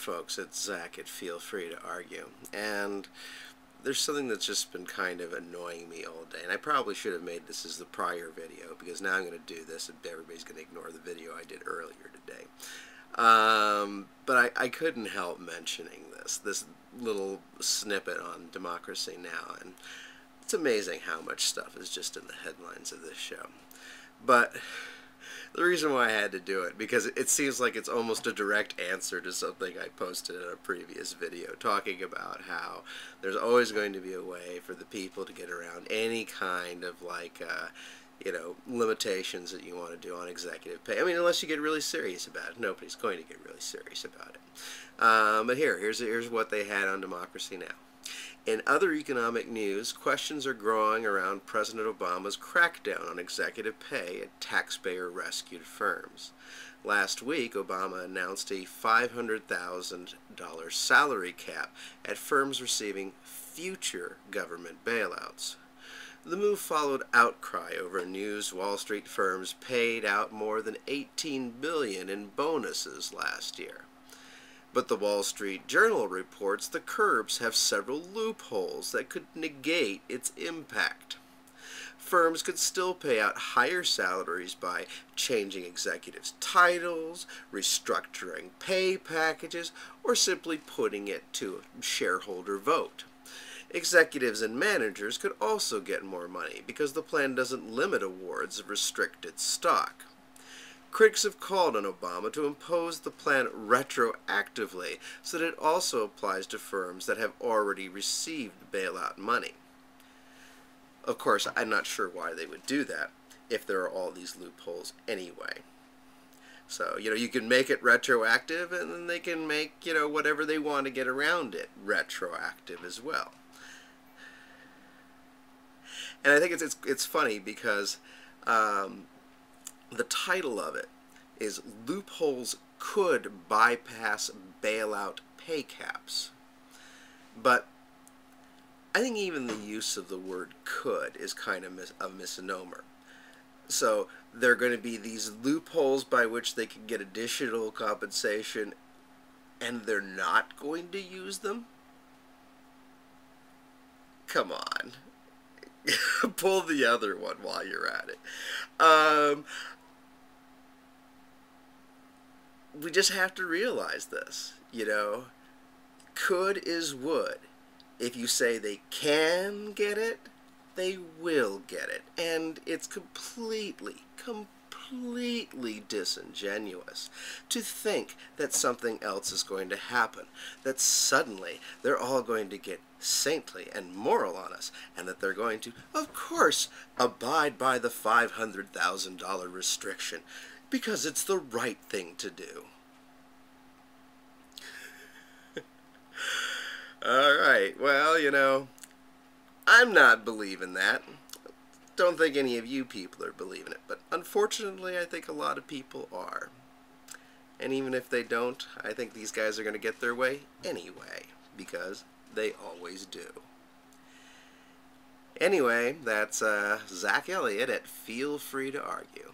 folks, it's Zach at Feel Free to Argue, and there's something that's just been kind of annoying me all day, and I probably should have made this as the prior video, because now I'm going to do this and everybody's going to ignore the video I did earlier today. But I couldn't help mentioning this little snippet on Democracy Now! And it's amazing how much stuff is just in the headlines of this show. But the reason why I had to do it, because it seems like it's almost a direct answer to something I posted in a previous video, talking about how there's always going to be a way for the people to get around any kind of, like, limitations that you want to do on executive pay. I mean, unless you get really serious about it. Nobody's going to get really serious about it. But here's what they had on Democracy Now! In other economic news, questions are growing around President Obama's crackdown on executive pay at taxpayer-rescued firms. Last week, Obama announced a $500,000 salary cap at firms receiving future government bailouts. The move followed outcry over news Wall Street firms paid out more than $18 billion in bonuses last year. But the Wall Street Journal reports the curbs have several loopholes that could negate its impact. Firms could still pay out higher salaries by changing executives' titles, restructuring pay packages, or simply putting it to a shareholder vote. Executives and managers could also get more money because the plan doesn't limit awards of restricted stock. Critics have called on Obama to impose the plan retroactively so that it also applies to firms that have already received bailout money. Of course, I'm not sure why they would do that if there are all these loopholes anyway. So, you can make it retroactive, and then they can make, whatever they want to get around it retroactive as well. And I think it's funny because the title of it is Loopholes Could Bypass Bailout Pay Caps. But I think even the use of the word could is kind of a misnomer. So there are going to be these loopholes by which they can get additional compensation, and they're not going to use them? Come on. Pull the other one while you're at it. We just have to realize this, Could is would. If you say they can get it, they will get it. And it's completely disingenuous to think that something else is going to happen, that suddenly they're all going to get saintly and moral on us, and that they're going to, of course, abide by the $500,000 restriction, because it's the right thing to do. Alright, well, I'm not believing that. Don't think any of you people are believing it, but unfortunately I think a lot of people are. And even if they don't, I think these guys are going to get their way anyway, because they always do. Anyway, that's Zach Elliott at Feel Free to Argue.